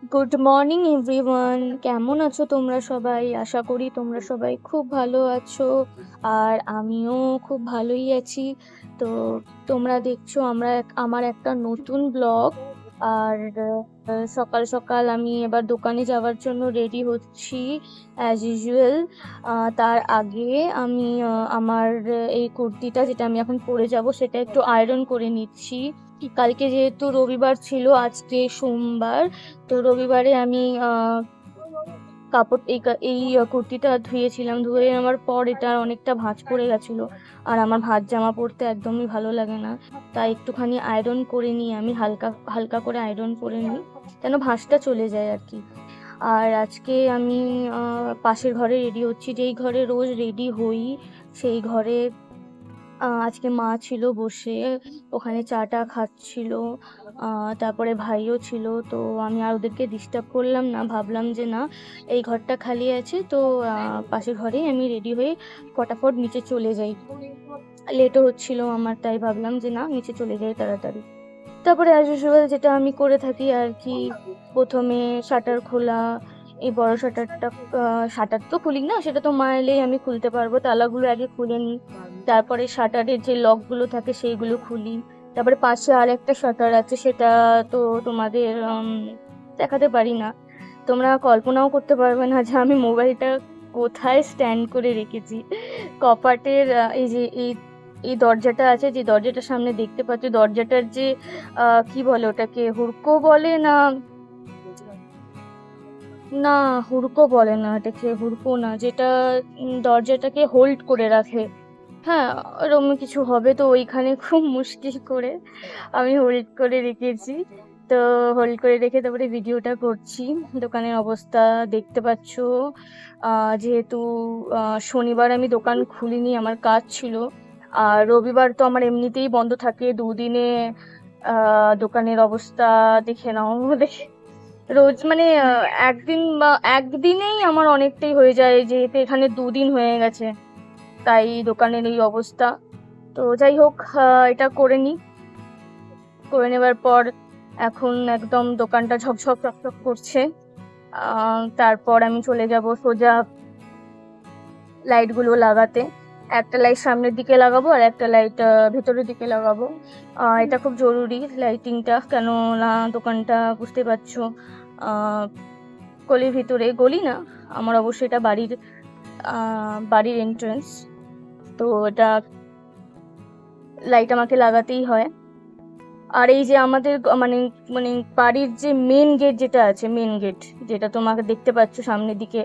Good morning everyone, কেমন আছো তোমরা সবাই? আশা করি তোমরা সবাই খুব ভালো আছো। আর আমিও খুব ভালোই আছি। তো তোমরা দেখছো আমার একটা নতুন ব্লগ। আর সকাল সকাল আমি এবার দোকানে যাওয়ার জন্য রেডি হচ্ছি অ্যাজ ইউজুয়াল। তার আগে আমি আমার এই কুর্তিটা যেটা আমি এখন পরে যাব সেটা একটু আয়রন করে নিচ্ছি। কালকে যেহেতু রবিবার ছিল, আজকে সোমবার। তো রবিবারে আমি কাপড় এই কুর্তিটা ধুয়েছিলাম। ধুয়ে নেওয়ার পর এটা অনেকটা ভাঁজ পড়ে গেছিলো। আর আমার ভাঁজ জামা পরতে একদমই ভালো লাগে না। তাই একটুখানি আয়রন করে নিই, আমি হালকা হালকা করে আয়রন করে নিই যেন ভাঁজটা চলে যায় আর কি। আর আজকে আমি পাশের ঘরে রেডি হচ্ছি, যেই ঘরে রোজ রেডি হই সেই ঘরে। আজকে মা ছিল বসে, ওখানে চা টা খাচ্ছিল। তারপরে ভাইও ছিল। তো আমি আর ওদেরকে ডিস্টার্ব করলাম না, ভাবলাম যে না, এই ঘরটা খালি আছে তো পাশের ঘরেই আমি রেডি হয়ে ফটাফট নিচে চলে যাই। লেটও হচ্ছিল আমার, তাই ভাবলাম যে না, নিচে চলে যাই তাড়াতাড়ি। তারপরে অ্যাজ ইউজুয়াল যেটা আমি করে থাকি আর কি, প্রথমে শাটার খোলা। এই বড় শাটারটা, শাটার তো খুলি না, সেটা তো মা এলেই আমি খুলতে পারবো। তালাগুলো আগে খুলে নিই, তারপরে শাটারের যে লকগুলো থাকে সেইগুলো খুলি। তারপরে পাশে আর একটা শাটার আছে, সেটা তো তোমাদের দেখাতে পারি না। তোমরা কল্পনাও করতে পারবে না যে আমি মোবাইলটা কোথায় স্ট্যান্ড করে রেখেছি। কপাটের এই যে এই দরজাটা আছে, যে দরজাটার সামনে দেখতে পাচ্ছ, দরজাটার যে কি বলে ওটাকে, হুড়কো বলে না? না, হুড়কো বলে না এটাকে, হুড়কো না, যেটা দরজাটাকে হোল্ড করে রাখে। হ্যাঁ, ওরকম কিছু হবে, তো ওইখানে খুব মুশকিল করে আমি হোল্ড করে রেখেছি। তো হোল্ড করে রেখে তারপরে ভিডিওটা করছি। দোকানের অবস্থা দেখতে পাচ্ছ। যেহেতু শনিবার আমি দোকান খুলিনি, আমার কাজ ছিল। আর রবিবার তো আমার এমনিতেই বন্ধ থাকে দুদিনে। দোকানের অবস্থা দেখে নাও। দেখে রোজ মানে একদিন বা একদিনেই আমার অনেকটাই হয়ে যায়, যেহেতু এখানে 2 দিন হয়ে গেছে। তাই দোকানের এই অবস্থা। তো যাই হোক, এটা করে নিই। করে নেবার পর এখন একদম দোকানটা ঝকঝক চকচক করছে। তারপর আমি চলে যাব সোজা লাইটগুলো লাগাতে। একটা লাইট সামনের দিকে লাগাবো আর একটা লাইট ভেতরের দিকে লাগাবো। এটা খুব জরুরি লাইটিংটা, কেন না দোকানটা বুঝতে পারছো গলির ভিতরে, গলি না, আমার অবশ্যই এটা বাড়ির এন্ট্রান্স। তো এটা লাইট আমাকে লাগাতেই হয়। আর এই যে আমাদের মানে মানে বাড়ির যে মেন গেট যেটা আছে, মেন গেট যেটা তোমাকে দেখতে পাচ্ছ সামনের দিকে,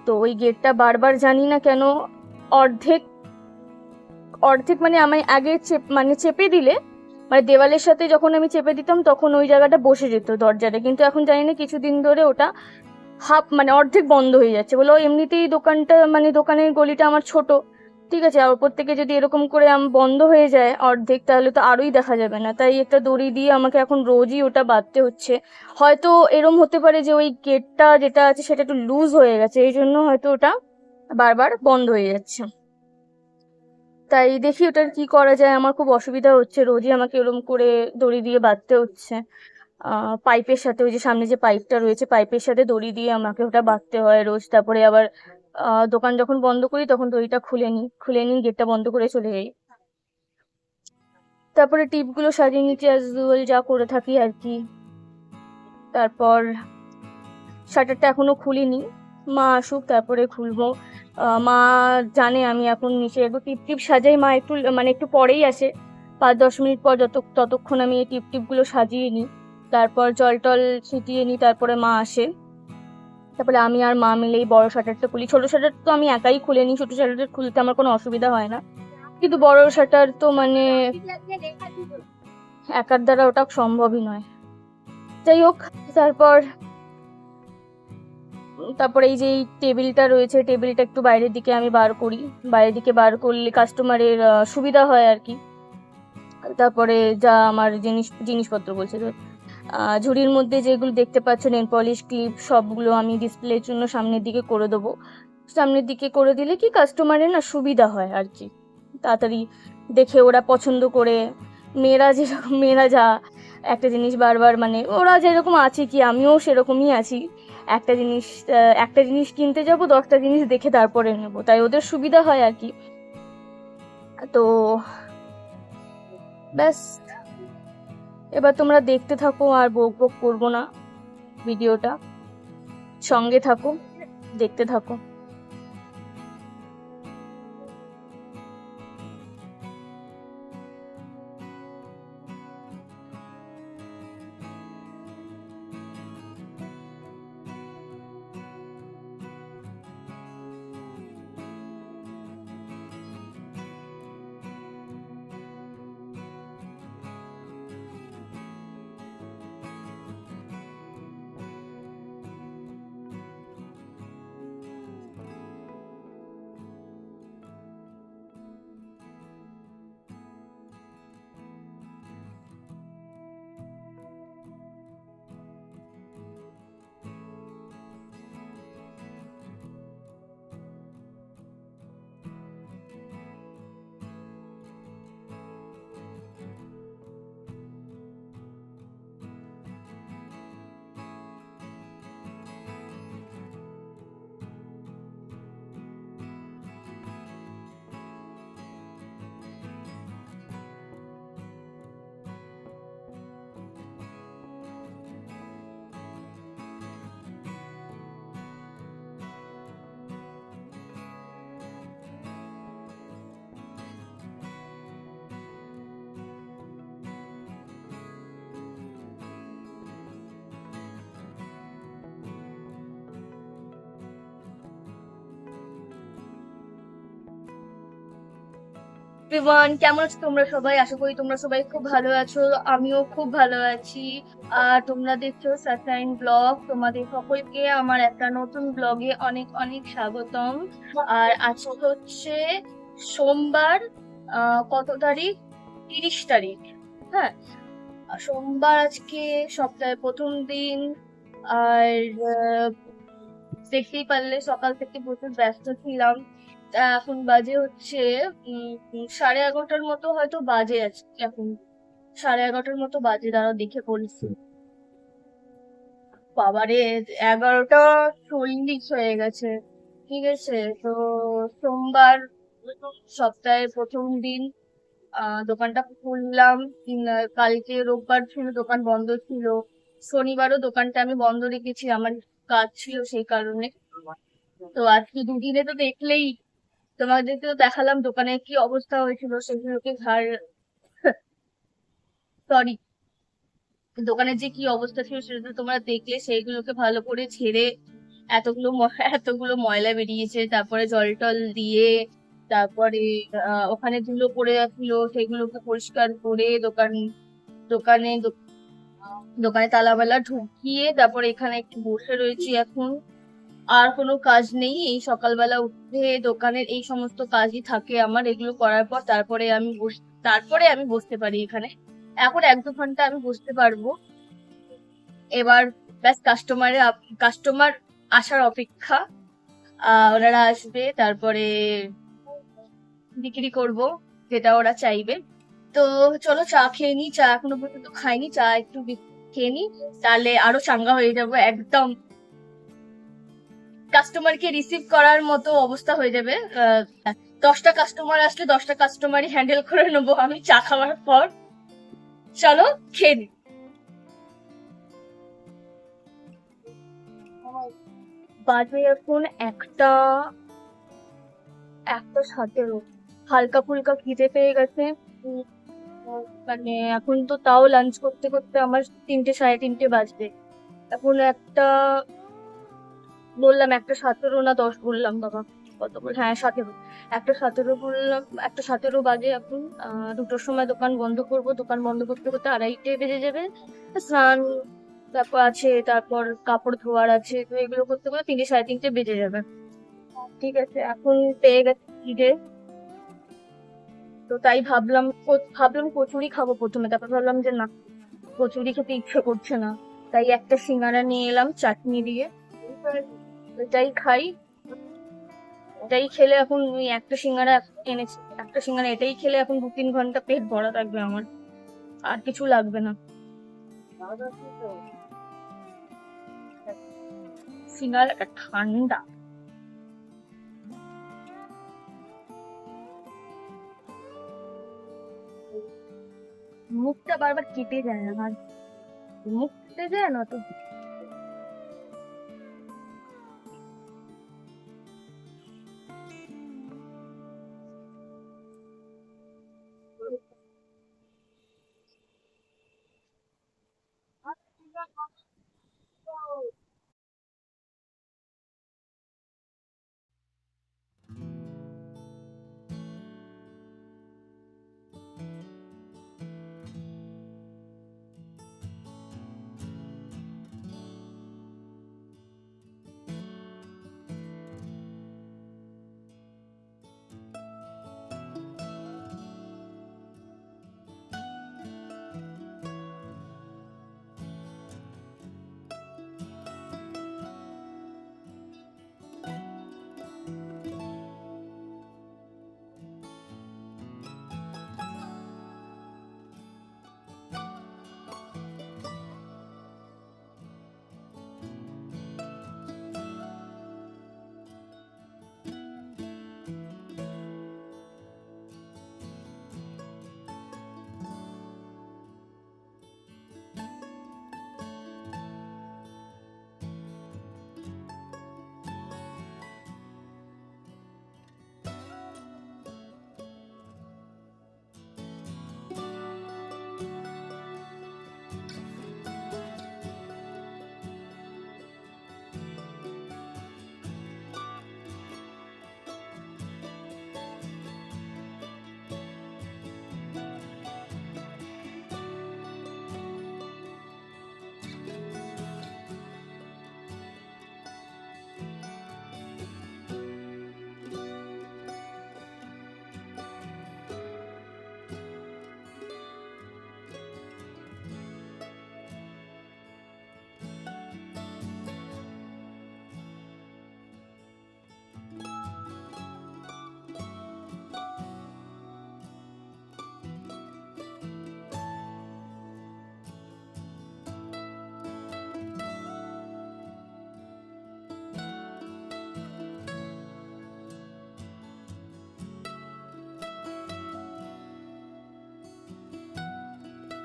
তো ওই গেটটা বারবার জানি না কেন অর্ধেক অর্ধেক মানে আমি আগে চেপে দিলে, মানে দেওয়ালের সাথে যখন আমি চেপে দিতাম তখন ওই জায়গাটা বসে যেত দরজাটা, কিন্তু এখন জানি না কিছুদিন ধরে ওটা হাফ মানে অর্ধেক বন্ধ হয়ে যাচ্ছে। বলো, এমনিতেই দোকানটা মানে দোকানের গলিটা আমার ছোট, ঠিক আছে, আর ওপর থেকে যদি এরকম করে বন্ধ হয়ে যায় অর্ধেক, তাহলে তো আরোই দেখা যাবে না। তাই একটা দড়ি দিয়ে আমাকে এখন রোজই ওটা বাঁধতে হচ্ছে। হয়তো এরম হতে পারে যে ওই গেটটা যেটা আছে সেটা একটু লুজ হয়ে গেছে, এই জন্য হয়তো ওটা বারবার বন্ধ হয়ে যাচ্ছে। তাই দেখি ওটার কি করা যায়। আমার খুব অসুবিধা হচ্ছে, রোজই আমাকে এরকম করে দড়ি দিয়ে বাঁধতে হচ্ছে। পাইপের সাথে, ওই যে সামনে যে পাইপটা রয়েছে, পাইপের সাথে দড়ি দিয়ে আমাকে ওটা বাঁধতে হয় রোজ। তারপরে আবার দোকান যখন বন্ধ করি তখন দড়িটা খুলে নিই গেটটা বন্ধ করে চলে যাই। তারপরে টিপগুলো সাজিয়ে নিচ্ছি অ্যাজ ইউজুয়াল, যা করে থাকি আর কি। তারপর শাটারটা এখনো খুলিনি, মা আসুক তারপরে খুলবো। মা জানে আমি এখন নিচে একটু টিপ টিপ সাজাই, মা একটু মানে একটু পরেই আসে, 5-10 মিনিট পর। ততক্ষণ আমি এই টিপ টিপগুলো সাজিয়ে নিই, তারপর জল টল ছিটিয়ে নিই, তারপরে মা আসে। তারপরে আমি আর মা মিলেই বড় শাটারটা খুলি। ছোট শাটার তো আমি একাই খুলে নিই, ছোট শাটার খুলতে আমার কোনো অসুবিধা হয় না, কিন্তু বড় শাটার তো মানে একার দ্বারা ওটা সম্ভবই নয়। যাই হোক, তারপর তারপরে এই যে এই টেবিলটা রয়েছে, টেবিলটা একটু বাইরের দিকে আমি বার করি। বাইরের দিকে বার করলে কাস্টমারের সুবিধা হয় আর কি। তারপরে যা আমার জিনিসপত্র বলছে তো, ঝুড়ির মধ্যে যেগুলো দেখতে পাচ্ছ, নেল পলিশ, ক্লিপ, সবগুলো আমি ডিসপ্লের জন্য সামনের দিকে করে দেবো। সামনের দিকে করে দিলে কি কাস্টমারের না সুবিধা হয় আর কি, তাড়াতাড়ি দেখে ওরা পছন্দ করে। মেয়েরা যেরকম, মেয়েরা যা একটা জিনিস বারবার, মানে ওরা যেরকম আছে কি আমিও সেরকমই আছি। একটা জিনিস কিনতে যাব, 10টা জিনিস দেখে তারপরে নেব, তাই ওদের সুবিধা হয় আর কি। তো ব্যাস, এবার তোমরা দেখতে থাকো, আর বক বক করবো না, ভিডিওটা সঙ্গে থাকো, দেখতে থাকো। এভরিওয়ান, কেমন আছো তোমরা সবাই? আশা করি তোমরা সবাই খুব ভালো আছো, আমিও খুব ভালো আছি। আর তোমরা দেখছো সানশাইন ব্লগ, তোমাদের সকলকে আমার একটা নতুন ব্লগে অনেক অনেক স্বাগতম। আর আজকে হচ্ছে সোমবার, কত তারিখ? 30 তারিখ। হ্যাঁ, সোমবার আজকে, সপ্তাহের প্রথম দিন। আর দেখতেই পারলে সকাল থেকে প্রচুর ব্যস্ত ছিলাম। এখন বাজে হচ্ছে 11:30 মতো হয়তো বাজে আছে এখন। 11:30 মতো বাজে, দাঁড়াও দেখে বলছি। বাবারে, 11টা 40 হয়ে গেছে। ঠিক আছে, তো সোমবার, সপ্তাহের প্রথম দিন, দোকানটা খুললাম। কালকে রোববার ছিল, দোকান বন্ধ ছিল। শনিবারও দোকানটা আমি বন্ধ রেখেছি, আমার কাজ ছিল সেই কারণে। তো আজকে দুদিনে তো দেখলেই, তোমাদেরকে তো দেখালাম দোকানের কি অবস্থা হয়েছিল, সেগুলোকে সরি, দোকানের যে কি অবস্থা ছিল সেটা তো তোমরা দেখলে। সেইগুলোকে ভালো করে ঝেড়ে, এতগুলো ময়লা বেরিয়েছে, তারপরে জল টল দিয়ে, তারপরে ওখানে ধুলো পড়ে ছিল, সেগুলোকে পরিষ্কার করে দোকানে দোকানে তালাবালা ঢুকিয়ে, তারপরে এখানে একটু বসে রয়েছি এখন। আর কোনো কাজ নেই, এই সকালবেলা উঠে দোকানের এই সমস্ত কাজই থাকে আমার। এগুলো করার পর তারপরে আমি বসতে পারি এখানে। এখন 1-2 ঘন্টা আমি বসতে পারবো। এবার ব্যাস, কাস্টমার আসার অপেক্ষা। ওনারা আসবে, তারপরে বিক্রি করব যেটা ওরা চাইবে। তো চলো চা খেয়ে নি, চা এখনো পর্যন্ত খাইনি, চা একটু খেয়ে নি, তাহলে আরো চাঙ্গা হয়ে যাবো একদম। কাস্টমারকে রিসিভ করার মতো অবস্থা হয়ে যাবে। 10টা কাস্টমার আসলে 10টা কাস্টমারই হ্যান্ডেল করে নেবো আমি চা খাওয়ার পর। চলো খেয়ে নি। বাজে এখন 1টা 1:17। হালকা ফুলকা খিদে পেয়ে গেছে। উম, মানে এখন তো তাও লাঞ্চ করতে করতে আমার 3টে 3:30 বাজবে। এখন বললাম 1:17 না 10 বললাম বাবা, কত বল, হ্যাঁ 17। 1:17 বললাম, 1:17 বাজে এখন। 2টোর সময় দোকান বন্ধ করব, দোকান বন্ধ করতে করতে 2:30 বেজে যাবে। স্নান তারপর আছে, তারপর কাপড় ধোয়ার আছে, তো এগুলো করতে করতে 3টে 3:30 বেজে যাবে। ঠিক আছে, এখন পেয়ে গেছে খিদে, তো তাই ভাবলাম কচুরি খাবো প্রথমে, তারপর ভাবলাম যে না, কচুরি খেতে ইচ্ছে করছে না। তাই একটা সিঙ্গারা নিয়ে এলাম চাটনি দিয়ে, এটাই খাই। এটাই খেলে এখন, ওই একটা সিঙ্গারা এনেছি, একটা সিঙ্গারা এটাই খেলে এখন 2-3 ঘন্টা পেট ভরা থাকবে আমার, আর কিছু লাগবে না। সিঙ্গার একটা ঠান্ডা। মুখটা বারবার কেটে যায় না, আর মুখ কেটে যায় না তো।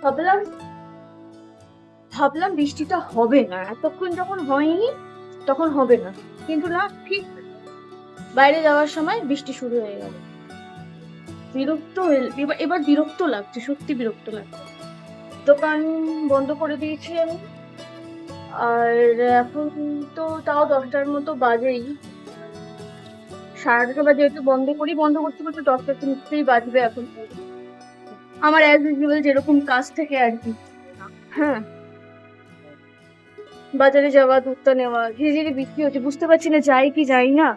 ভাবলাম ভাবলাম বৃষ্টিটা হবে না, এতক্ষণ যখন হয়নি তখন হবে না, কিন্তু না, ঠিক বাইরে যাওয়ার সময় বৃষ্টি শুরু হয়ে গেল। এবার বিরক্ত লাগছে, সত্যি বিরক্ত লাগছে। দোকান বন্ধ করে দিয়েছি আমি, আর এখন তো তাও 10টার মতো বাজেই। 8:30 বাজে একটু বন্ধ করতে করতে 10টা তো নিশ্চয়ই বাজবে এখন। আমার অ্যাজ ইউজুয়াল যেরকম কাজ থেকে আর কি। হ্যাঁ, বাজারে যাওয়া, দুধটা নেওয়া, ধীরে ধীরে বৃষ্টি হচ্ছে, বুঝতে পারছি না যাই কি যাই না।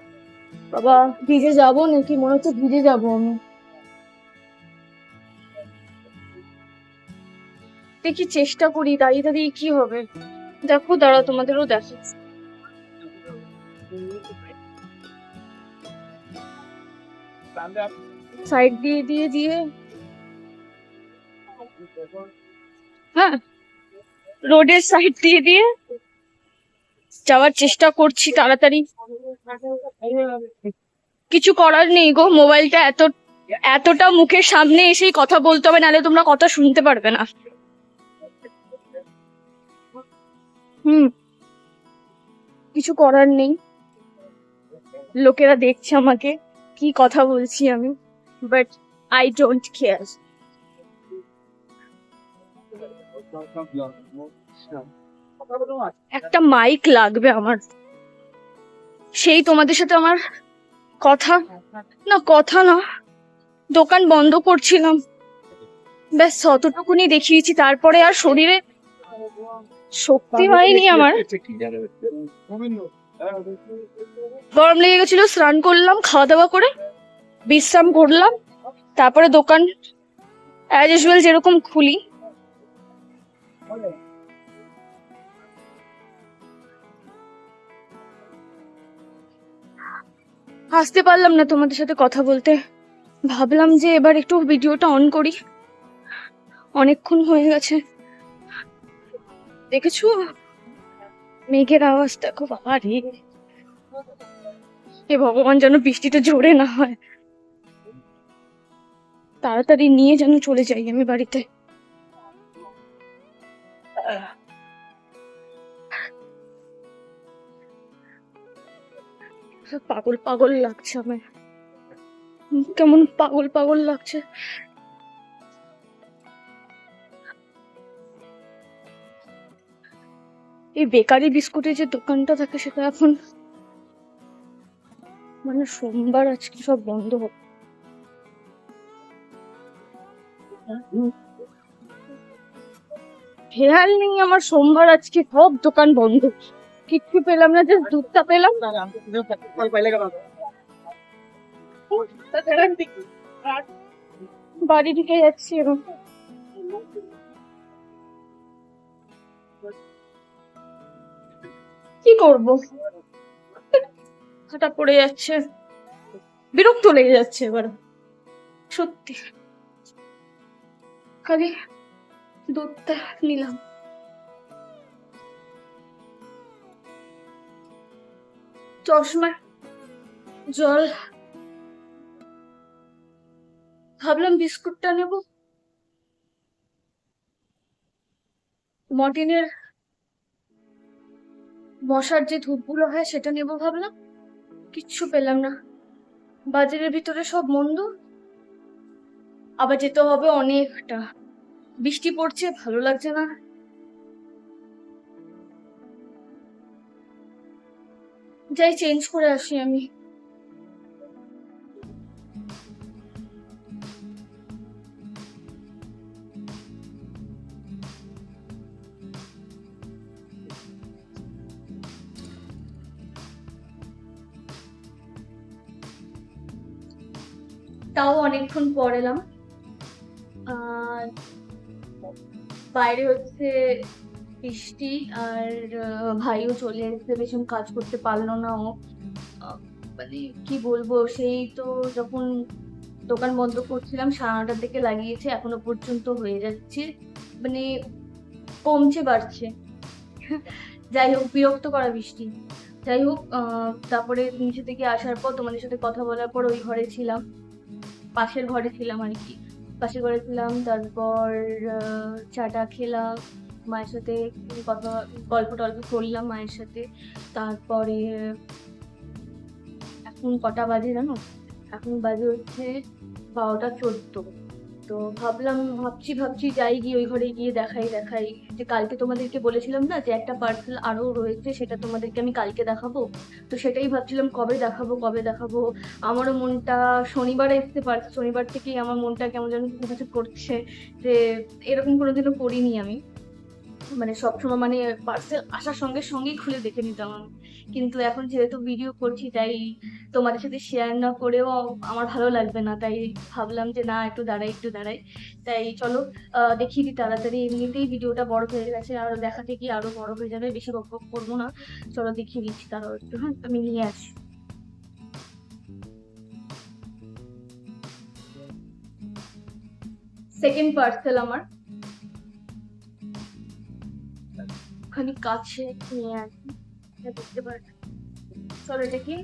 বাবা, ভিজে যাবো নাকি, মনে হচ্ছে ভিজে যাবো আমি। দেখি চেষ্টা করি, দাঁড়িয়ে দাঁড়িয়ে কি হবে। দেখো, দাঁড়াও, তোমাদেরও দেখো। সাইড দিয়ে দিয়ে দিয়ে হ্যাঁ, রোডের সাইড দিয়ে দিয়ে যাওয়ার চেষ্টা করছি তাড়াতাড়ি। কিছু করার নেই গো, মোবাইলটা এতটা মুখের সামনে এসেই কথা বলতে হবে, নাহলে তোমরা কথা শুনতে পারবে না। কিছু করার নেই, লোকেরা দেখছে আমাকে কি কথা বলছি আমি, বাট আই ডোন্ট কেয়ার। একটা মাইক লাগবে আমার, সেই তোমাদের সাথে আমার কথা না, দোকান বন্ধ করছিলাম, ব্যাস অতটুকুনি দেখিয়েছি, তারপরে আর শরীরে শক্তি হয়নি আমার। গরম লেগে গেছিল, স্নান করলাম, খাওয়া দাওয়া করে বিশ্রাম করলাম, তারপরে দোকান অ্যাজ ইউজুয়াল যেরকম খুলি। আসতে পারলাম না তোমাদের সাথে কথা বলতে, ভাবলাম যে এবার একটু ভিডিওটা অন করি, অনেকক্ষণ হয়ে গেছে। দেখেছো মেঘের আওয়াজ দেখো, বাবা রে, হে ভগবান যেন বৃষ্টিটা জোরে না হয়, তাড়াতাড়ি নিয়ে যেন চলে যাই আমি বাড়িতে। পাগল পাগল লাগছে আমার, কেমন পাগল পাগল লাগছে। এই বেকারি বিস্কুটের যে দোকানটা থাকে সেটা এখন মানে সোমবার আজকে সব বন্ধ হবে। খেয়াল নেই আমার, সোমবার আজকে সব দোকান বন্ধ, কিচ্ছু পেলাম না, জাস্ট দুধটা পেলাম। বাড়ি ঢুকে যাচ্ছি এখন, কি করবো, হাঁটা পড়ে যাচ্ছে, বিরক্ত লেগে যাচ্ছে এবার সত্যি। খালি দুধটা নিলাম, চশমা, জল, ভাবলাম বিস্কুটটা নেব, মর্টিনের মশার যে ধূপগুলো হয় সেটা নেব ভাবলাম, কিচ্ছু পেলাম না, বাজারের ভিতরে সব বন্ধ, আবার যেতে হবে অনেকটা, বৃষ্টি পড়ছে ভালো লাগছে না, যাই চেঞ্জ করে আসি আমি। তাও অনেকক্ষণ পর এলাম, আর বাইরে হচ্ছে বৃষ্টি, আর ভাইও চলে এসেছে, ভীষণ কাজ করতে পারলো না ও, মানে কি বলবো, সেই তো যখন দোকান বন্ধ করছিলাম 9:30টার দিকে লাগিয়েছে, এখনো পর্যন্ত হয়ে যাচ্ছে, মানে কমছে বাড়ছে। যাই হোক, বিরক্ত করা বৃষ্টি। যাই হোক, তারপরে নিচে থেকে আসার পর তোমাদের সাথে কথা বলার পর ওই ঘরে ছিলাম, পাশের ঘরে ছিলাম আর কি, পাশের ঘরে ছিলাম, তারপর চাটা খেলাম মায়ের সাথে, কথা গল্প টল্প করলাম মায়ের সাথে, তারপরে এখন কটা বাজে জানো, এখন বাজে হচ্ছে 12টা 14। তো ভাবছি যাই গিয়ে ওই ঘরে গিয়ে দেখাই, যে কালকে তোমাদেরকে বলেছিলাম না যে একটা পার্সেল আরো রয়েছে, সেটা তোমাদেরকে আমি কালকে দেখাবো, তো সেটাই ভাবছিলাম কবে দেখাবো। আমারও মনটা, শনিবার এসতে পারছে, শনিবার থেকেই আমার মনটা কেমন যেন কিছু কিছু করছে, যে এরকম কোনোদিনও করিনি আমি, মানে সবসময় মানে পার্সেল আসার সঙ্গে সঙ্গেই খুলে দেখে নিতাম আমি, কিন্তু এখন যেহেতু ভিডিও করছি তাই তোমাদের সাথে শেয়ার না করেও আমার ভালো লাগবে না, তাই ভাবলাম যে না একটু দাঁড়াই, তাই চলো দেখিয়ে দিই তাড়াতাড়ি, এমনিতেই ভিডিওটা বড় হয়ে গেছে, আর দেখাতে গিয়ে আরো বড় হয়ে যাবে, বেশি বকবক করবো না, চলো দেখিয়ে দিচ্ছি তারাও একটু, হ্যাঁ আমি নিয়ে আসি। সেকেন্ড পার্সেল আমার, ওখানে কাছে নিয়ে আসি, দেখতে পারবে, চলো এটা কি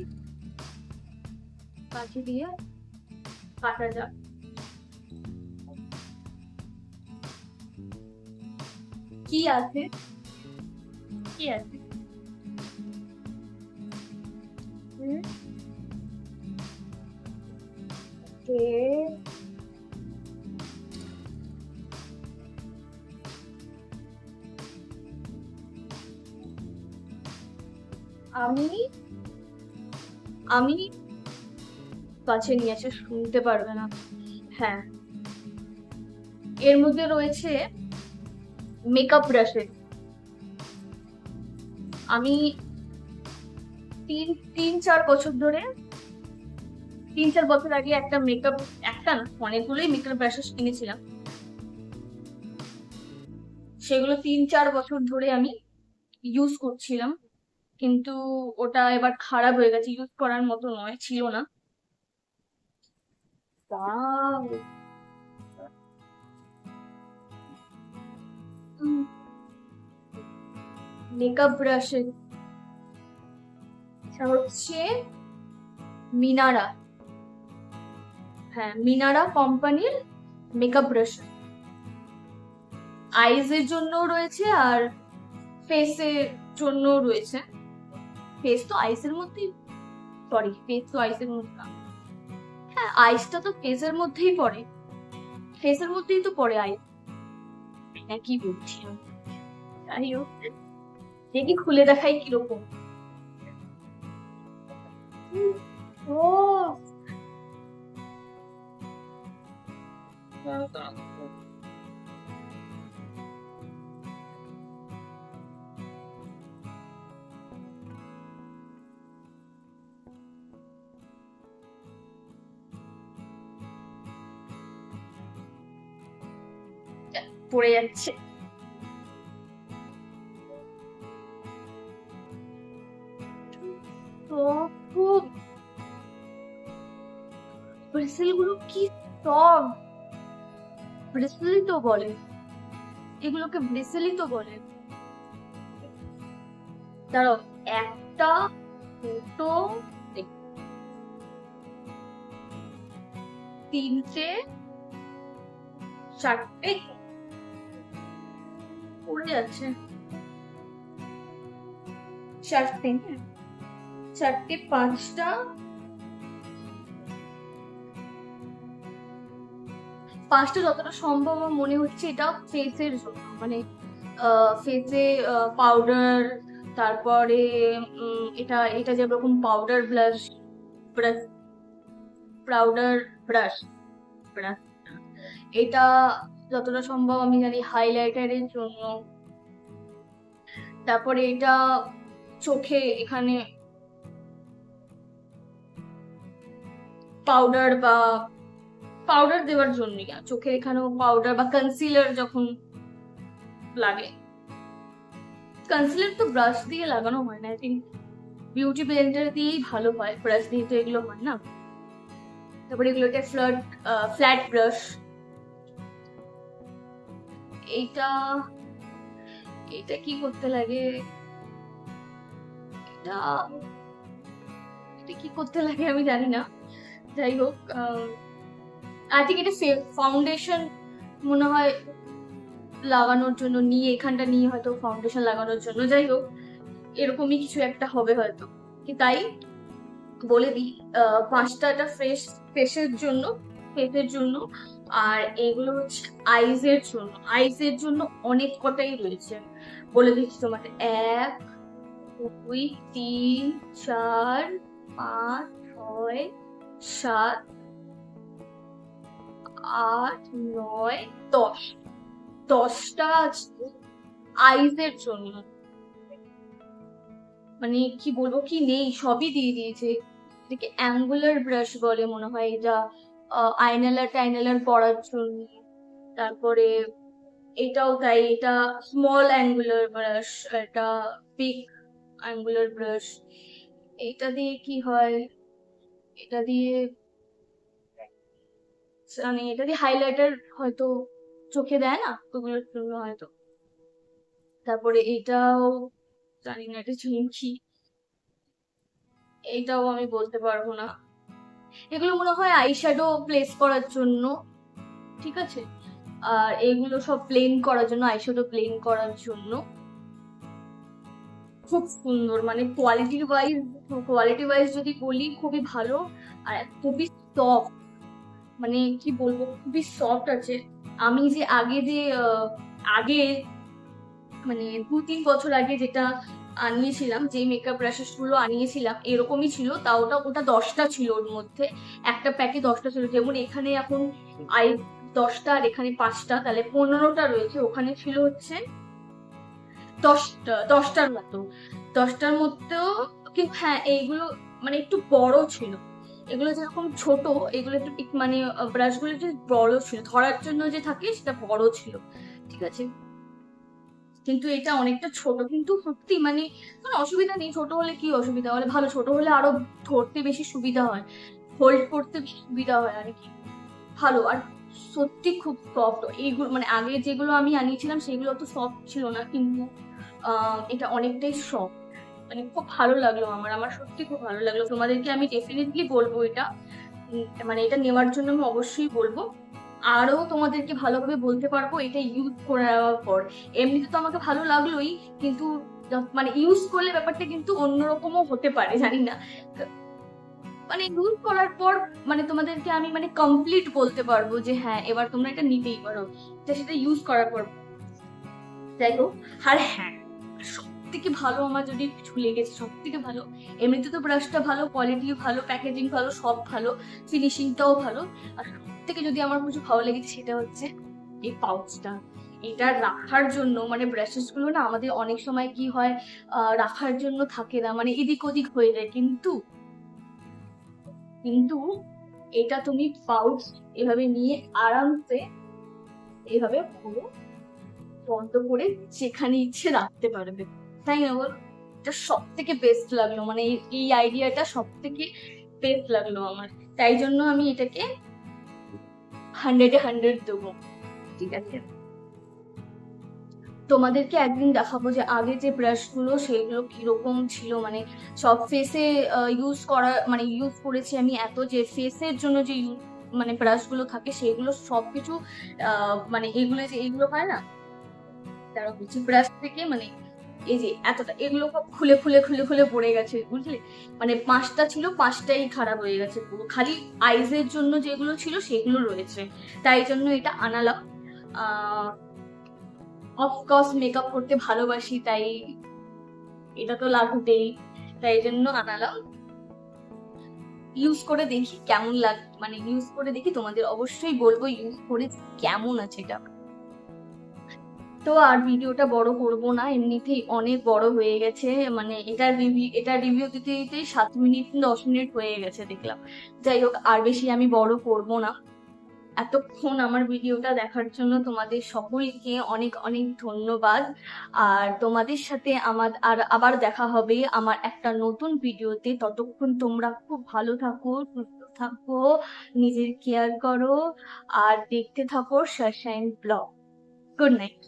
কাছে দিয়ে কাটা যাক, কি আছে, কি আছে, হুম, আমি আমি কাছে নিয়ে এসে শুনতে পারবে না, হ্যাঁ, এর মধ্যে রয়েছে মেকআপ ব্রাশের, আমি তিন তিন চার বছর ধরে, 3-4 বছর আগে একটা মেকআপ, একটা না অনেকগুলোই মেকআপ ব্রাশেস কিনেছিলাম, সেগুলো 3-4 বছর ধরে আমি ইউজ করছিলাম, কিন্তু ওটা এবার খারাপ হয়ে গেছে, ইউজ করার মতো নয়, ছিল না, তাও মেকআপ ব্রাশের হচ্ছে মিনারা। হ্যাঁ, মিনারা কোম্পানির মেকআপ ব্রাশ। আইজ এর জন্য রয়েছে আর ফেসের জন্য রয়েছে। ফেস তো আইসের মধ্যেই, সরি ফেস তো আইসের মধ্যে, হ্যাঁ আইসটা তো ফেসের মধ্যেই পড়ে, ফেসের মধ্যেই তো পড়ে আইস। এটা কি বলছি আমি, যাই হোক দেখি খুলে দেখাই কিরকম। ও পড়ে যাচ্ছে। খুব ব্রিসেল গুলো কি সফট, ব্রিসেলই তো বলে, এগুলোকে ব্রিসেলই তো বলে। দাঁড়াও একটা দুটো তিনটে চারটে পড়ে যাচ্ছে, চারটে চারটে পাঁচটা পাঁচটা যতটা সম্ভব আমার মনে হচ্ছে এটা ফেসের জন্য, মানে ফেসে পাউডার, তারপরে এটা এটা যেরকম powder blush brush, powder brush brush, এটা যতটা সম্ভব আমি জানি হাইলাইটারের জন্য। তারপরে এটা চোখে এখানে পাউডার বা পাউডার দেওয়ার জন্য, চোখের এখানেও পাউডার বা কনসিলার যখন লাগে, কনসিলার তো ব্রাশ দিয়ে লাগানো হয় না, আই থিঙ্ক বিউটি ব্লেন্ডার দিয়েই ভালো হয়, ব্রাশ দিয়ে তো এগুলো হয় না। তারপরে এগুলোকে ফ্ল্যাট ব্রাশ। এইটা এটা কি করতে লাগে, এটা এটা কি করতে লাগে আমি জানি না, যাই হোক আই থিঙ্ক এটা ফাউন্ডেশন মনে হয় লাগানোর জন্য নিয়ে, এখানটা নিয়ে হয়তো ফাউন্ডেশন লাগানোর জন্য, যাই হোক এরকমই কিছু একটা হবে হয়তো। কি তাই বলে দিই, পাঁচটা এটা ফেসের জন্য, ফেসের জন্য, আর এগুলো হচ্ছে আইজের জন্য। আইজের জন্য অনেক কটাই রয়েছে, বলে দিচ্ছি তোমাকে, 1 2 3 4 5 6 7 8 9 10, 10টা আছে আইজের জন্য। মানে কি বলবো কি নেই, সবই দিয়ে দিয়েছে। এটাকে অ্যাঙ্গুলার ব্রাশ বলে মনে হয়, এটা আইনালার টাইনালার পড়ার জন্য। তারপরে এটাও তাই, এটা স্মল অ্যাঙ্গুলার ব্রাশ, এটা বিগ অ্যাঙ্গুলার ব্রাশ। এটা দিয়ে কি হয়, এটা দিয়ে মানে এটা দিয়ে হাইলাইটার হয়তো চোখে দেয় না, ওগুলোর জন্য হয়তো। তারপরে এটাও জানি না এটা কি, এইটাও আমি বলতে পারবো না। এগুলো মনে হয় আইশ্যাডো প্লেস করার জন্য, ঠিক আছে, আর এগুলো সব প্লেন করার জন্য, আইশ্যাডো প্লেন করার জন্য। খুব সুন্দর, মানে কোয়ালিটি ওয়াইজ যদি বলি খুবই ভালো, আর খুবই সফট, মানে কি বলবো খুবই সফট আছে। আমি যে আগে মানে 2-3 বছর আগে যেটা আনিয়েছিলাম, যে মেকআপ ব্রাশেস গুলো আনিয়েছিলাম এরকমই ছিল, তা ওটা 10টা ছিল, ওর মধ্যে একটা প্যাকে 10টা ছিল, যেমন এখানে এখন 10টা আর এখানে 5টা, তাহলে 15টা রয়েছে, ওখানে ছিল হচ্ছে 10টার মতো, 10টার মধ্যেও। কিন্তু হ্যাঁ এইগুলো মানে একটু বড় ছিল, এগুলো যেরকম ছোট, এগুলো একটু মানে ব্রাশগুলো একটু বড় ছিল, ধরার জন্য যে থাকে সেটা বড় ছিল, ঠিক আছে। কিন্তু এটা অনেকটা ছোট, কিন্তু সত্যি মানে কোনো অসুবিধা নেই, ছোট হলে কি অসুবিধা, হলে ভালো, ছোট হলে আরো ধরতে বেশি সুবিধা হয়, হোল্ড করতে সুবিধা হয় আর কি, ভালো। আর সত্যি খুব সফট এইগুলো, মানে আগে যেগুলো আমি আনিয়েছিলাম সেগুলো তো সফট ছিল না, কিন্তু এটা অনেকটাই সফট, মানে খুব ভালো লাগলো আমার সত্যি খুব ভালো লাগলো। তোমাদেরকে আমি ডেফিনেটলি বলবো এটা, মানে এটা নেওয়ার জন্য আমি অবশ্যই বলবো। আরো তোমাদেরকে ভালোভাবে বলতে পারবো এটা ইউজ করার পর। এমনিতে তো আমাকে ভালো লাগলোই, কিন্তু মানে ইউজ করলে ব্যাপারটা কিন্তু অন্যরকমও হতে পারে, জানি না। মানে ইউজ করার পর মানে তোমাদেরকে আমি মানে কমপ্লিট বলতে পারবো যে হ্যাঁ এবার তোমরা এটা নিতেই পারো, সেটা ইউজ করার পর। যাই হোক, আর হ্যাঁ, সব থেকে ভালো আমার যদি কিছু লেগেছে, সব থেকে ভালো, এমনিতে তো ব্রাশটা ভালো, কোয়ালিটি ভালো, প্যাকেজিং ভালো, সব ভালো, ফিনিশিংটাও ভালো। আর সব থেকে যদি আমার কিছু ভালো লেগেছে সেটা হচ্ছে এই পাউচটা। এটা রাখার জন্য, মানে ব্রাশেস গুলো না আমাদের অনেক সময় কি হয়, রাখার জন্য থাকে না, মানে এদিক ওদিক হয়ে যায়, কিন্তু কিন্তু এটা তুমি পাউচ এভাবে নিয়ে আরামসে এভাবে পুরো বন্ধ করে যেখানে ইচ্ছে রাখতে পারবে, তাই না বল? এটা সব থেকে বেস্ট লাগলো, মানে এই আইডিয়াটা সব থেকে বেস্ট লাগলো আমার। তাই জন্য আমি এটাকে 100-এ 100 দেবো। ঠিক আছে, তোমাদেরকে একদিন দেখাবো যে আগে যে ব্রাশ গুলো সেগুলো কিরকম ছিল, মানে সব ফেসে ইউজ করা, মানে ইউজ করেছি আমি এত, যে ফেসের জন্য যে মানে ব্রাশ গুলো থাকে সেগুলো সবকিছু মানে এগুলো যে এগুলো হয় না, তারা হচ্ছে ব্রাশ থেকে মানে এই যে এতটা এগুলো সব খুলে খুলে খুলে খুলে পড়ে গেছে, বুঝলে? মানে 5টা ছিল, 5টাই খারাপ হয়ে গেছে পুরো, খালি আইজের জন্য যেগুলো ছিল সেগুলো রয়েছে। তাই জন্য এটা আনালাম। অফকোর্স মেকআপ করতে ভালোবাসি, তাই এটা তো লাগবেই, তাই জন্য আনালাম। ইউজ করে দেখি কেমন মানে ইউজ করে দেখি, তোমাদের অবশ্যই বলবো ইউজ করে কেমন আছে এটা। তো আর ভিডিওটা বড় করব না, এমনিতেই অনেক বড় হয়ে গেছে, মানে এটা রিভিউ দিতে দিতে 7 মিনিট 10 মিনিট হয়ে গেছে দেখলাম। যাই হোক, আর বেশি আমি বড় করব না। এতক্ষণ আমার ভিডিওটা দেখার জন্য তোমাদের সকলকে অনেক অনেক ধন্যবাদ। আর তোমাদের সাথে আমার আবার দেখা হবে আমার একটা নতুন ভিডিওতে। ততক্ষণ তোমরা খুব ভালো থাকো, সুস্থ থাকো, নিজের কেয়ার করো, আর দেখতে থাকো সানশাইন ব্লগ। Good night.